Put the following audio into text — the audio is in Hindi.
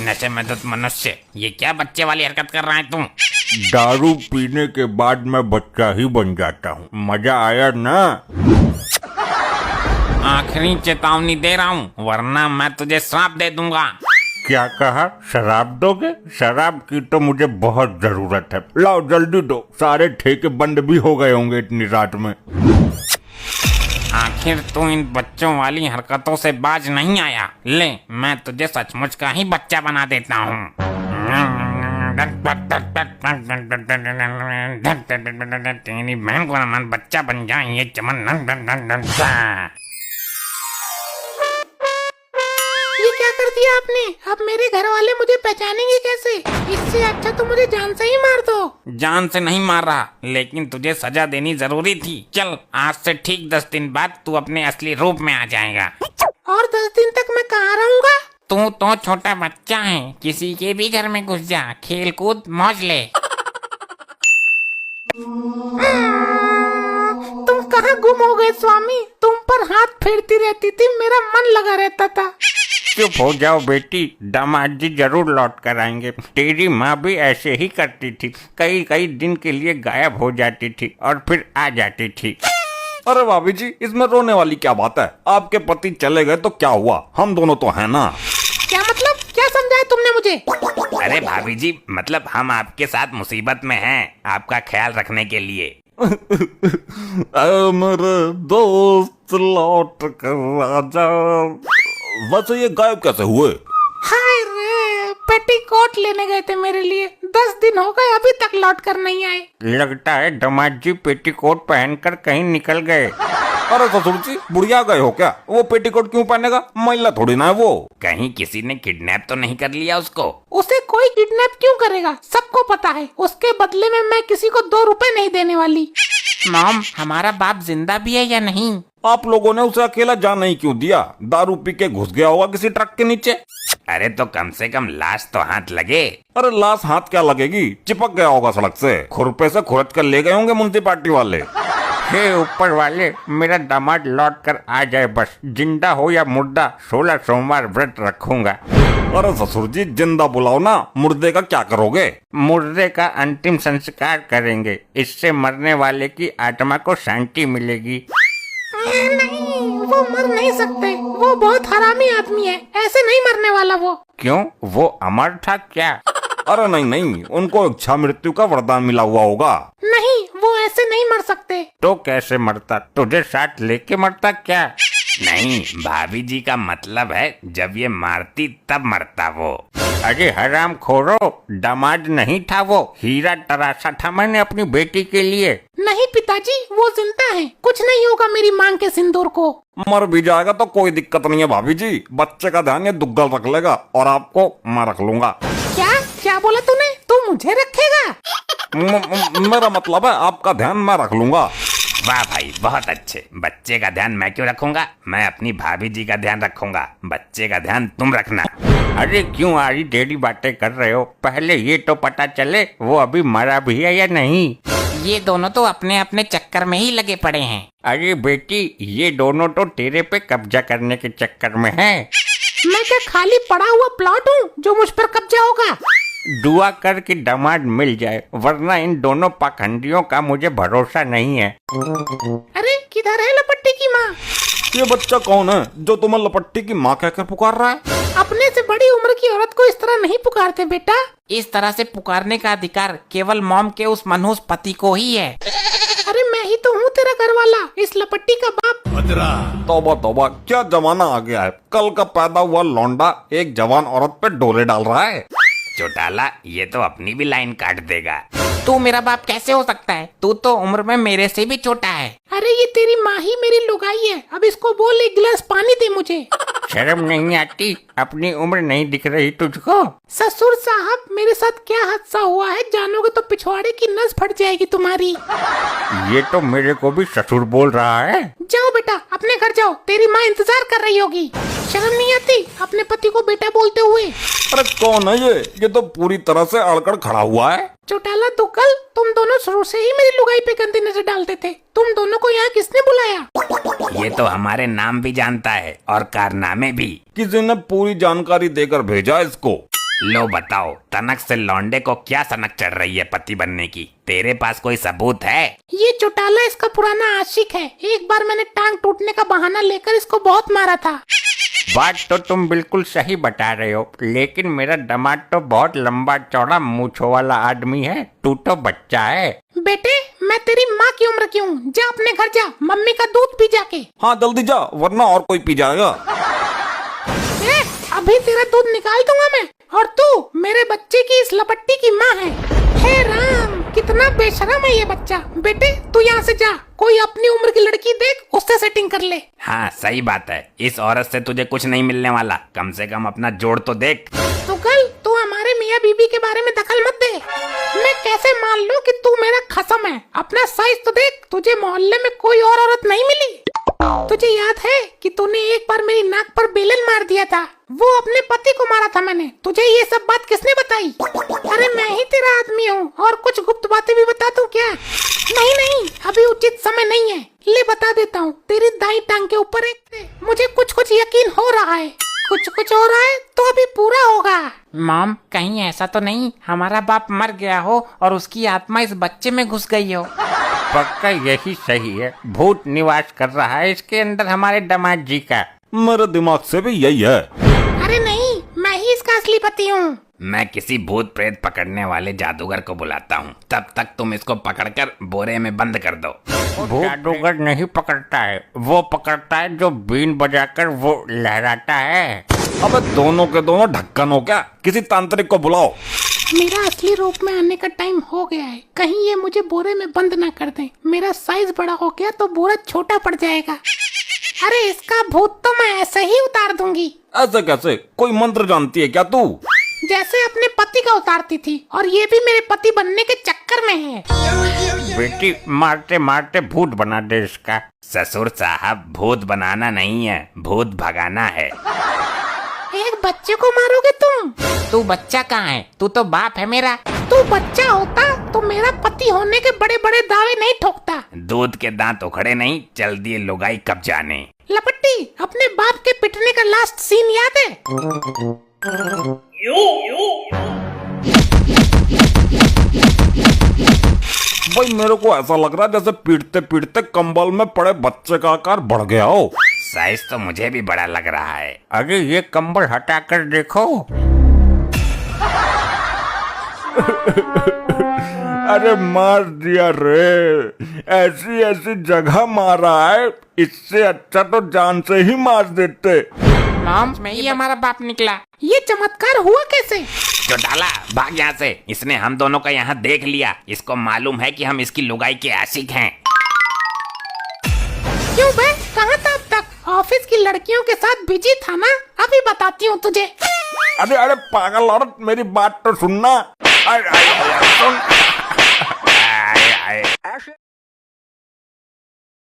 नशे में धुत मनुष्य, ये क्या बच्चे वाली हरकत कर रहा है तुम? दारू पीने के बाद मैं बच्चा ही बन जाता हूँ। मजा आया ना? आखिरी चेतावनी दे रहा हूँ, वरना मैं तुझे श्राप दे दूंगा। क्या कहा? शराब दोगे? शराब की तो मुझे बहुत जरूरत है। लाओ जल्दी दो, सारे ठेके बंद भी हो गए होंगे इतनी रात में। आखिर तू इन बच्चों वाली हरकतों से बाज नहीं आया। ले, मैं तुझे सचमुच का ही बच्चा बना देता हूँ। तेरी बहन को मन बच्चा बन जाए ये चमन। ये क्या कर दिया आपने? अब मेरे घर वाले मुझे पहचानेंगे कैसे? इससे अच्छा तो मुझे जान से ही मार दो। जान से नहीं मार रहा, लेकिन तुझे सजा देनी जरूरी थी। चल, आज से ठीक 10 दिन बाद तू अपने असली रूप में आ जाएगा। और 10 दिन तक मैं कहाँ रहूँगा? तू तो छोटा बच्चा है, किसी के भी घर में घुस जा, खेल कूद मौज ले। तुम कहाँ गुम हो गए स्वामी? तुम पर हाथ फेरती रहती थी, मेरा मन लगा रहता था। चुप हो जाओ बेटी, दामाद जी जरूर लौट कर आएंगे। तेरी माँ भी ऐसे ही करती थी, कई कई दिन के लिए गायब हो जाती थी और फिर आ जाती थी। अरे भाभी जी, इसमें रोने वाली क्या बात है? आपके पति चले गए तो क्या हुआ, हम दोनों तो हैं ना। क्या मतलब? क्या समझाया तुमने मुझे? अरे भाभी जी, मतलब हम आपके साथ मुसीबत में हैं, आपका ख्याल रखने के लिए। मेरे दोस्त लौट कर आजा। वैसे ये गायब कैसे हुए? हाय रे, पेटीकोट लेने गए थे मेरे लिए। 10 दिन हो गए, अभी तक लौट कर नहीं आए। लगता है दामाद जी पेटीकोट पहनकर कहीं निकल गए। अरे ससुर जी, बुढ़िया गए हो क्या? वो पेटीकोट क्यों पहनेगा? महिला थोड़ी ना है वो। कहीं किसी ने किडनैप तो नहीं कर लिया उसको? उसे कोई किडनैप क्यों करेगा? सबको पता है, उसके बदले में मैं किसी को 2 रुपए नहीं देने वाली। मॉम, हमारा बाप जिंदा भी है या नहीं? आप लोगों ने उसे अकेला जाने ही क्यों दिया? दारू पी के घुस गया होगा किसी ट्रक के नीचे। अरे तो कम से कम लाश तो हाथ लगे। अरे लाश हाथ क्या लगेगी, चिपक गया होगा सड़क से। खुरपे से खुरच कर ले गए होंगे म्युनिसिपालिटी वाले। हे ऊपर वाले, मेरा दामाद लौट कर आ जाए बस। जिंदा हो या मुर्दा, 16 सोमवार व्रत रखूंगा। अरे ससुर जी, जिंदा बुलाओ ना, मुर्दे का क्या करोगे? मुर्दे का अंतिम संस्कार करेंगे, इससे मरने वाले की आत्मा को शांति मिलेगी। नहीं, वो मर नहीं सकते। वो बहुत हरामी आदमी है, ऐसे नहीं मरने वाला वो। क्यों, वो अमर था क्या? अरे नहीं नहीं, उनको इच्छा मृत्यु का वरदान मिला हुआ होगा। नहीं, वो ऐसे नहीं मर सकते। तो कैसे मरता? तुझे साथ लेके मरता क्या? नहीं, भाभी जी का मतलब है जब ये मारती तब मरता वो। अरे हराम खोरो, दामाद नहीं था वो, हीरा तराशा था मैंने अपनी बेटी के लिए। नहीं पिताजी, वो जिंदा है, कुछ नहीं होगा मेरी मांग के सिंदूर को। मर भी जाएगा तो कोई दिक्कत नहीं है भाभी जी, बच्चे का ध्यान ये दुग्गल रख लेगा और आपको मैं रख लूंगा। क्या क्या बोला तूने? तू मुझे रखेगा? मेरा मतलब है आपका ध्यान मैं रख लूंगा। वाह भाई, बहुत अच्छे। बच्चे का ध्यान मैं क्यों रखूंगा? मैं अपनी भाभी जी का ध्यान रखूंगा, बच्चे का ध्यान तुम रखना। अरे क्यों आरी टेढ़ी बातें कर रहे हो? पहले ये तो पता चले वो अभी मरा भी है या नहीं। ये दोनों तो अपने अपने चक्कर में ही लगे पड़े हैं। अरे बेटी, ये दोनों तो तेरे पे कब्जा करने के चक्कर में हैं। मैं क्या खाली पड़ा हुआ प्लॉट हूँ जो मुझ पर कब्जा होगा? दुआ कर कि दामाद मिल जाए, वरना इन दोनों पाखंडियों का मुझे भरोसा नहीं है। अरे किधर है लपट्टी की माँ? ये बच्चा कौन है जो तुम्हें लपट्टी की माँ कहकर पुकार रहा है? अपने से बड़ी उम्र की औरत को इस तरह नहीं पुकारते बेटा। इस तरह से पुकारने का अधिकार केवल मॉम के उस मनहूस पति को ही है। अरे मैं ही तो हूँ तेरा घर वाला, इस लपट्टी का बाप। तौबा तौबा, क्या जमाना आ गया है। कल का पैदा हुआ लौंडा एक जवान औरत पे डोले डाल रहा है। चौटाला, ये तो अपनी भी लाइन काट देगा। तू मेरा बाप कैसे हो सकता है? तू तो उम्र में मेरे से भी छोटा है। अरे ये तेरी माँ ही मेरी लुगाई है, अब इसको बोल 1 गिलास पानी दे मुझे। शर्म नहीं आती? अपनी उम्र नहीं दिख रही तुझको? ससुर साहब, मेरे साथ क्या हादसा हुआ है जानोगे तो पिछवाड़े की नस फट जाएगी तुम्हारी। ये तो मेरे को भी ससुर बोल रहा है। जाओ बेटा, अपने घर जाओ, तेरी माँ इंतजार कर रही होगी। शर्म नहीं आती अपने पति को बेटा बोलते हुए? अरे कौन है ये तो पूरी तरह से अड़कड़ खड़ा हुआ है। चौटाला दुक्कल, तुम दोनों शुरू से ही मेरी लुगाई पे गंदी नजर डालते थे। तुम दोनों को यहाँ किसने बुलाया? ये तो हमारे नाम भी जानता है और कारनामे भी। किसी ने पूरी जानकारी देकर भेजा इसको। लो बताओ, तनक से लौंडे को क्या सनक चढ़ रही है पति बनने की? तेरे पास कोई सबूत है? ये चौटाला इसका पुराना आशिक है। एक बार मैंने टांग टूटने का बहाना लेकर इसको बहुत मारा था। बात तो तुम बिल्कुल सही बता रहे हो, लेकिन मेरा दामाद तो बहुत लंबा चौड़ा मूंछों वाला आदमी है, तू तो बच्चा है। बेटे, मैं तेरी माँ की उम्र की हूँ। जा अपने घर जा, मम्मी का दूध पी जाके। हाँ जल्दी जा, वरना और कोई पी जाएगा। ए, अभी तेरा दूध निकाल दूंगा मैं। और तू मेरे बच्चे की इस लपट्टी की माँ है। हे राम, कितना बेशरम है ये बच्चा। बेटे तू यहाँ से जा, कोई अपनी उम्र की लड़की देख, उससे सेटिंग कर ले। हाँ सही बात है, इस औरत से तुझे कुछ नहीं मिलने वाला। कम से कम अपना जोड़ तो देख। तो कल तू हमारे मियाँ बीबी के बारे में दखल मत दे। मैं कैसे मान लूं कि तू मेरा खसम है? अपना साइज तो देख, तुझे मोहल्ले में कोई और औरत नहीं मिली। तुझे याद है कि तूने एक बार मेरी नाक पर बेलन मार दिया था? वो अपने पति को मारा था मैंने। तुझे ये सब बात किसने बताई? अरे मैं ही तेरा आदमी हूँ। और कुछ गुप्त बातें भी बता दूं क्या? नहीं नहीं, अभी उचित समय नहीं है। ले बता देता हूँ, तेरी दाई टांग के ऊपर एक मुझे कुछ कुछ यकीन हो रहा है। कुछ कुछ हो रहा है तो अभी पूरा होगा। मॉम, कहीं ऐसा तो नहीं हमारा बाप मर गया हो और उसकी आत्मा इस बच्चे में घुस गई हो? पक्का यही सही है, भूत निवास कर रहा है इसके अंदर हमारे दामाद जी का। मेरे दिमाग से भी यही है। अरे नहीं, मैं ही इसका असली पति हूँ। मैं किसी भूत प्रेत पकड़ने वाले जादूगर को बुलाता हूँ, तब तक तुम इसको पकड़कर बोरे में बंद कर दो। भूत जादूगर नहीं पकड़ता है, वो पकड़ता है जो बीन बजाकर वो लहराता है। अबे दोनों के दोनों ढक्कन हो क्या? किसी तांत्रिक को बुलाओ। मेरा असली रूप में आने का टाइम हो गया है। कहीं ये मुझे बोरे में बंद ना कर दें। मेरा साइज बड़ा हो गया तो बोरा छोटा पड़ जाएगा। अरे इसका भूत तो मैं ऐसे ही उतार दूंगी। ऐसे कैसे? कोई मंत्र जानती है क्या तू? जैसे अपने पति का उतारती थी, और ये भी मेरे पति बनने के चक्कर में है। बेटी मारते मारते भूत बना दे इसका। ससुर साहब, भूत बनाना नहीं है, भूत भगाना है। एक बच्चे को मारोगे तुम? तू बच्चा कहाँ है? तू तो बाप है मेरा। तू बच्चा होता तो मेरा पति होने के बड़े बड़े दावे नहीं ठोकता। दूध के दांत उखड़े नहीं, चल दिए लुगाई कब जाने। लपट्टी, अपने बाप के पिटने का लास्ट सीन याद है? भाई मेरे को ऐसा लग रहा है जैसे पीटते पीटते कंबल में पड़े बच्चे का आकार बढ़ गया हो। साइज तो मुझे भी बड़ा लग रहा है। अरे ये कंबल हटा कर देखो। अरे मार दिया रे, ऐसी ऐसी जगह मारा है, इससे अच्छा तो जान से ही मार देते। मॉम, मैं ही हमारा बाप निकला। ये चमत्कार हुआ कैसे? चौटाला, भाग यहाँ से। इसने हम दोनों का यहाँ देख लिया। इसको मालूम है कि हम इसकी लुगाई के आशिक हैं। क्यों बे, कहाँ था अब तक? ऑफिस की लड़कियों के साथ बिजी था ना? अभी बताती हूँ तुझे। अरे अरे पागल औरत, मेरी बात तो सुनना। सुन।